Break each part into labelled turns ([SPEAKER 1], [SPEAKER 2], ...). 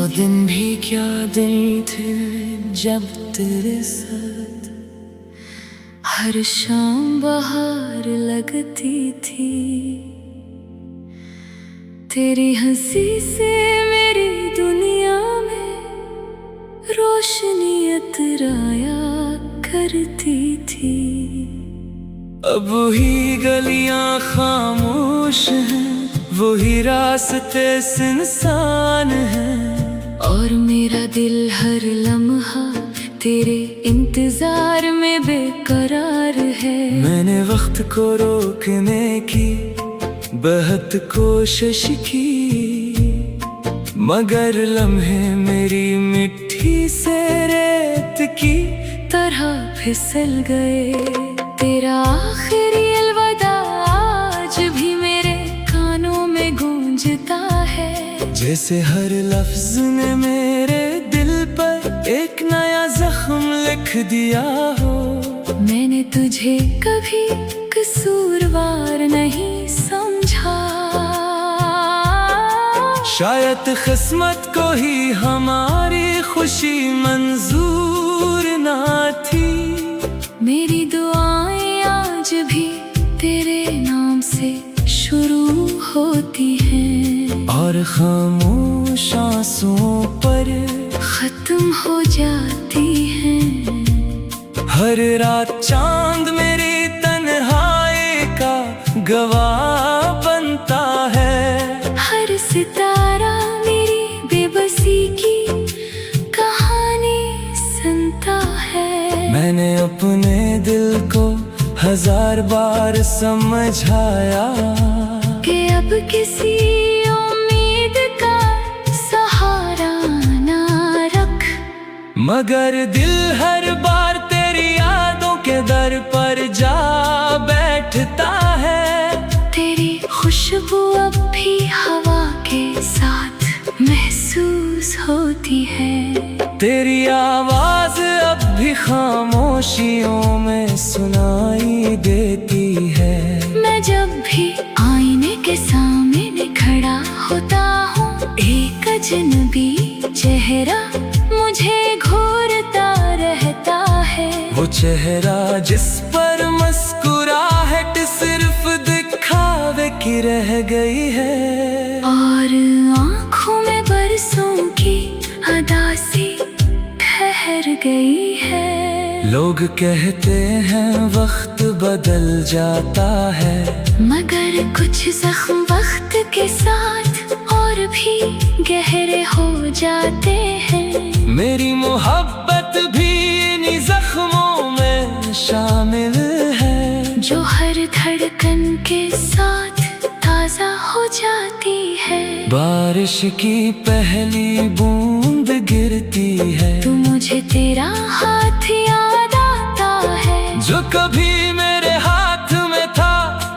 [SPEAKER 1] दिन भी क्या दिन थे जब तेरे साथ हर शाम बाहर लगती थी। तेरी हंसी से मेरी दुनिया में रोशनी अतराया करती थी। अब वही गलियां खामोश हैं, वही रास्ते सुनसान हैं, और मेरा दिल हर लम्हा तेरे इंतजार में बेकरार है। मैंने वक्त को रोकने की बहुत कोशिश की, मगर लम्हे मेरी मिट्टी से रेत की तरह फिसल गए। तेरा आखिरी अलविदा आज भी मेरे कानों में गूंजता है, जैसे हर लफ्ज ने मेरे दिल पर एक नया जख्म लिख दिया हो। मैंने तुझे कभी कसूरवार नहीं समझा, शायद किस्मत को ही हमारी खुशी मंजूर ना थी। मेरी दुआएं आज भी तेरे नाम से शुरू होती हैं, और खामोश आंसुओं पर खत्म हो जाती हैं। हर रात चांद मेरी तन्हाई का गवाह बनता है, हर सितारा मेरी बेबसी की कहानी सुनता है। मैंने अपने दिल को हजार बार समझाया कि अब किसी उम्मीद का सहारा ना रख, मगर दिल हर बार तेरी यादों के दर पर जा बैठता है। तेरी खुशबू अब भी हवा के साथ महसूस होती है, तेरी आवाज अब भी खामोशियों में सुनाई देती है। मैं जब भी आईने के सामने खड़ा होता हूँ, एक अजनबी चेहरा मुझे घूरता रहता है। वो चेहरा जिस पर मुस्कुराहट सिर्फ दिखावे की रह गई है, और आँखों में बरसों की उदासी ठहर गई है। लोग कहते हैं वक्त बदल जाता है, मगर कुछ जख्म वक्त के साथ और भी गहरे हो जाते हैं। मेरी मोहब्बत भी इन्हीं जख्मों में शामिल है, जो हर धड़कन के साथ ताजा हो जाती है। बारिश की पहली बूंद गिरती है तो मुझे तेरा हाथ याद आता है, जो कभी मेरे हाथ में था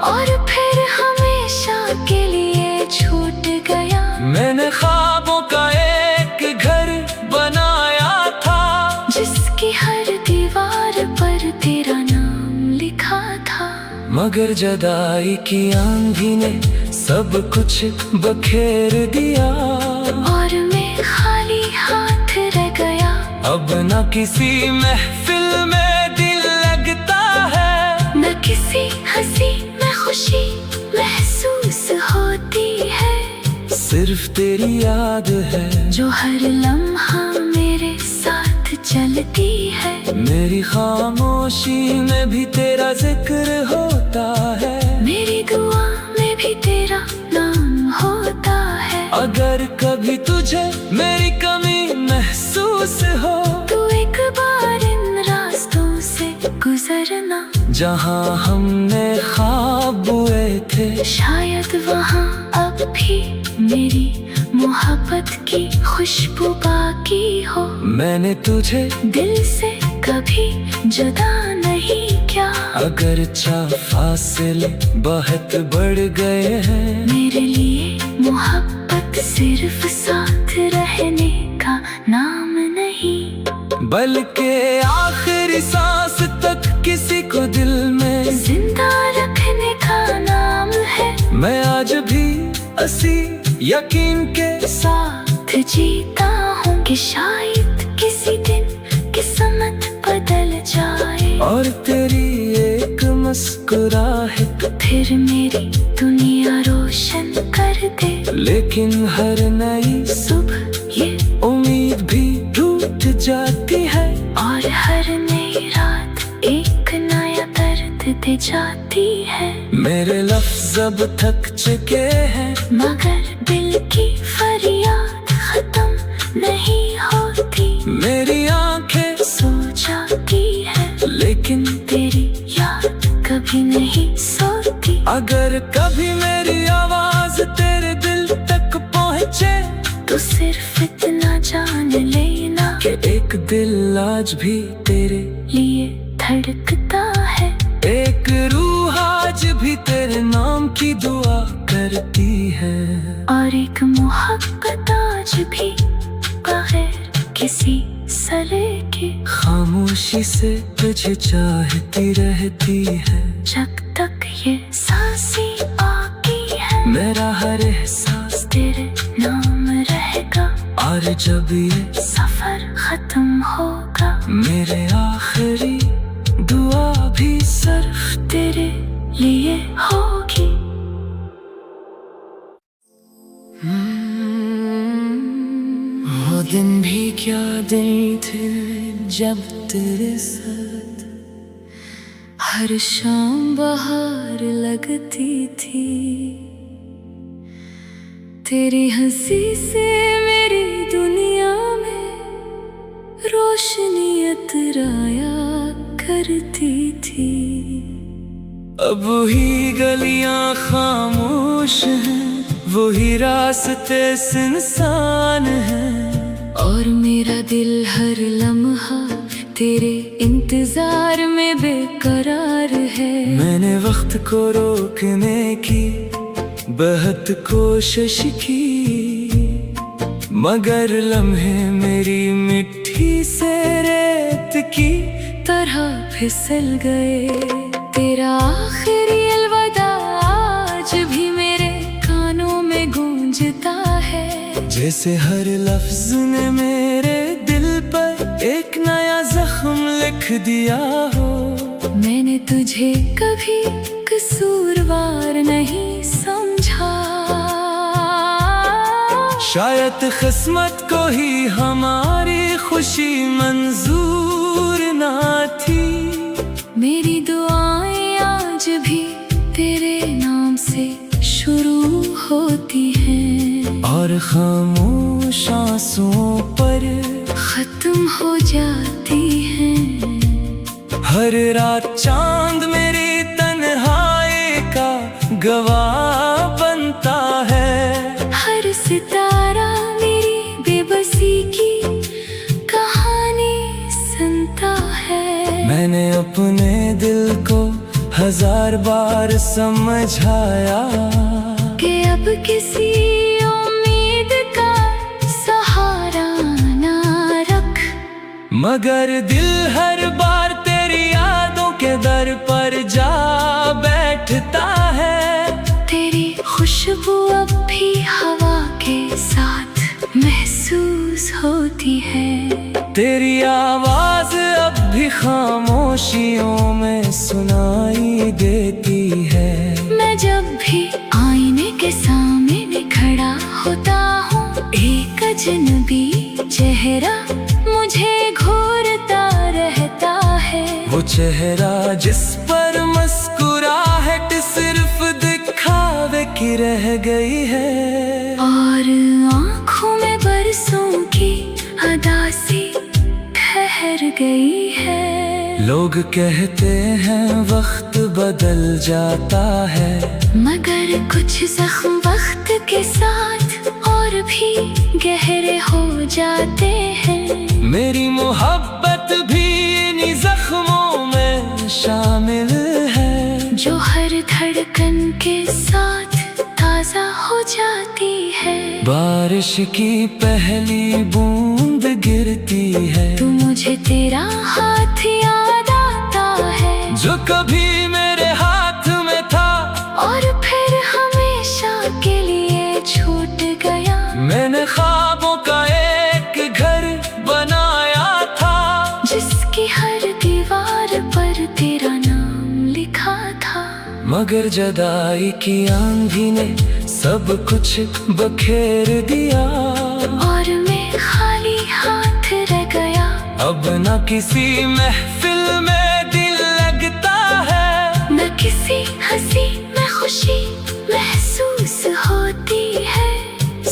[SPEAKER 1] और फिर हमेशा के लिए छूट गया। मैंने ख्वाबों का एक घर बनाया था, जिसकी हर दीवार पर तेरा नाम लिखा था, मगर जुदाई की आंधी ने सब कुछ बखेर दिया, और मैं खाली हाथ रह गया। अब न किसी महफिल में दिल लगता है, न किसी हंसी में खुशी महसूस होती है। सिर्फ तेरी याद है जो हर लम्हा मेरे साथ चलती है। मेरी खामोशी में भी तेरा जिक्र होता है, मेरी दुआ में भी तेरा नाम होता है। अगर कभी तुझे मेरी कमी महसूस हो, तो एक बार इन रास्तों से गुजरना, जहाँ हमने ख्वाब बुए थे। शायद वहाँ अब भी मेरी मोहब्बत की खुशबू बाकी हो। मैंने तुझे दिल से कभी जुदा नहीं किया, अगर फासले बहुत बढ़ गए हैं। मेरे लिए मोहब्बत सिर्फ साथ रहने का नाम नहीं, बल्कि आखिरी सांस तक किसी को दिल में जिंदा रखने का नाम है। मैं आज भी असी यकीन के साथ जीता हूँ कि शायद किसी दिन किस्मत बदल जाए और तेरी एक मुस्कुराहट फिर मेरी दुनिया रोशन कर दे। लेकिन हर नई सुबह ये उम्मीद भी टूट जाती है और हर नई रात एक नया दर्द दे जाती है। मेरे लफ्ज़ अब थक चुके हैं मगर दिल की फरियाद खत्म नहीं होती। मेरी आंखें सो जाती है लेकिन तेरी याद कभी नहीं सोती। अगर कभी मेरी आवाज तेरे दिल तक पहुँचे तो सिर्फ इतना जान लेना कि एक दिल आज भी तेरे लिए धड़कता है। एक रूह आज भी तेरे नाम की दुआ करती है और एक मोहब्बत आज भी बगैर किसी सरे के खामोशी से तुझे चाहती रहती है। जब तक ये सांसें आती है मेरा हर एहसास तेरे नाम रहेगा और जब ये सफर खत्म होगा मेरे आखिरी दुआ भी सिर्फ तेरे लिए होगी। वो दिन भी क्या दिन थे जब तेरे साथ हर शाम बाहर लगती थी। तेरी हंसी से मेरी दुनिया में रोशनी अतराया करती थी। अब वही गलियां खामोश हैं, वही रास्ते सुनसान हैं और मेरा दिल हर लम्हा तेरे इंतजार में बेकरार है। मैंने वक्त को रोकने की बहुत कोशिश की मगर लम्हे मेरी मिट्टी से रेत की तरह फिसल गए। तेरा आखिरी अलविदा आज भी मेरे कानों में गूंजता है जैसे हर लफ्ज ने मेरे दिल पर एक नया जख्म लिख दिया हो। मैंने तुझे कभी कसूरवार नहीं समझा, शायद किस्मत को ही हमारी खुशी मंजूर ना थी। मेरी दुआएं आज भी तेरे नाम से शुरू होती हैं और खामोश आंसुओं पर खत्म हो जाती हैं। हर रात चांद मेरी तन्हाई का गवाह बनता है, हर सितारा मेरी बेबसी की कहानी सुनता है। मैंने अपने दिल को हजार बार समझाया कि अब किसी उम्मीद का सहारा ना रख, मगर दिल हर बार तेरी यादों के दर पर जा बैठता है। तेरी खुशबू अब भी हवा के साथ महसूस होती है, तेरी आवाज अब भी खामोशियों में सुनाई देती है। मैं जब भी आईने के सामने खड़ा होता हूँ एक अजनबी चेहरा मुझे घूरता रहता है। वो चेहरा जिस पर मुस्कुराहट सिर्फ दिखावे की रह गई है और आँखों में बरसों की उदासी ठहर गई है। लोग कहते हैं वक्त बदल जाता है मगर कुछ जख्म वक्त के साथ और भी गहरे हो जाते हैं। मेरी मोहब्बत भी इन्हीं जख्मों में शामिल है जो हर धड़कन के साथ ताजा हो जाती है। बारिश की पहली बूंद गिरती है तो मुझे तेरा हाथ याद आता है जो कभी मेरे हाथ में था और फिर हमेशा के लिए छूट गया। मैंने ख्वाबों का मगर जुदाई की आंधी ने सब कुछ बखेर दिया, और मैं खाली हाथ रह गया। अब न किसी महफिल में दिल लगता है, न किसी हंसी में खुशी महसूस होती है।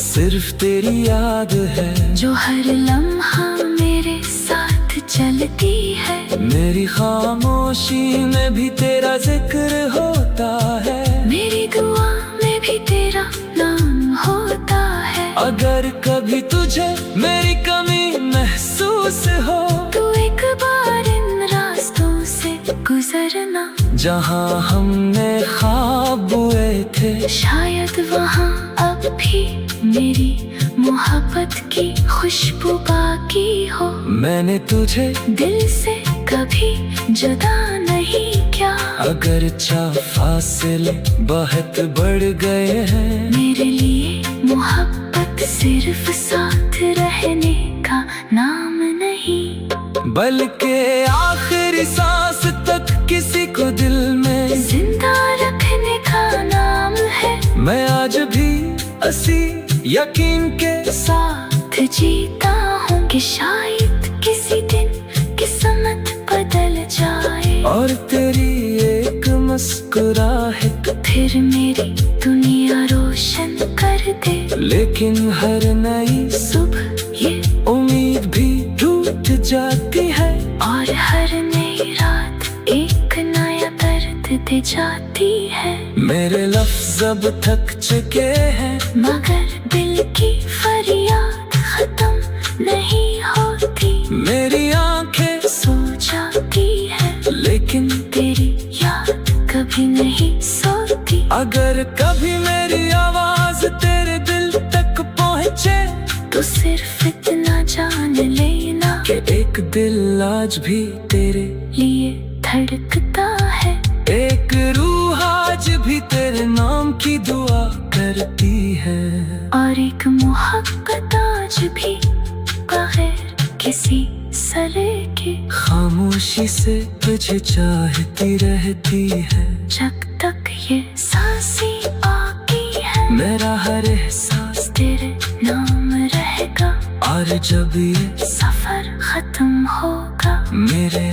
[SPEAKER 1] सिर्फ तेरी याद है जो हर लम्हा मेरे साथ चलती है। मेरी खामोशी में भी तेरा जिक्र होता है, मेरी दुआ में भी तेरा नाम होता है। अगर कभी तुझे मेरी कमी महसूस हो, तो एक बार इन रास्तों से गुजरना जहाँ हमने ख्वाब बुए थे। शायद वहाँ अब भी मेरी मोहब्बत की खुशबू बाकी हो। मैंने तुझे दिल से कभी जुदा नहीं किया, अगर फासले बहुत बढ़ गए हैं। मेरे लिए मोहब्बत सिर्फ साथ रहने का नाम नहीं, बल्कि आखिरी सांस तक किसी को दिल में जिंदा रखने का नाम है। मैं आज भी असी यकीन के साथ जीता हूँ कि शायद किसी दिन किस्मत बदल जाए, और तेरी एक मुस्कुराहट फिर मेरी दुनिया रोशन कर दे। लेकिन हर नई सुबह ये उम्मीद भी टूट जाती है, और हर नई रात एक नया दर्द दे जाती है। मेरे लफ्ज़ अब थक चुके हैं, मगर दिल की फरियाद खत्म नहीं होती। मेरी आंखें सो जाती है, लेकिन तेरी याद कभी नहीं सोती। अगर कभी मेरी आवाज तेरे दिल तक पहुँचे, तो सिर्फ इतना जान लेना कि एक दिल आज भी तेरे लिए धड़कता है। एक रूह आज भी तेरे नाम की दुआ करती है, और एक मोहब्बत आज भी बगैर किसी सले के खामोशी से तुझे चाहती रहती है। जब तक ये सांसें आती है, मेरा हर एहसास तेरे नाम रहेगा, और जब ये सफर खत्म होगा, मेरे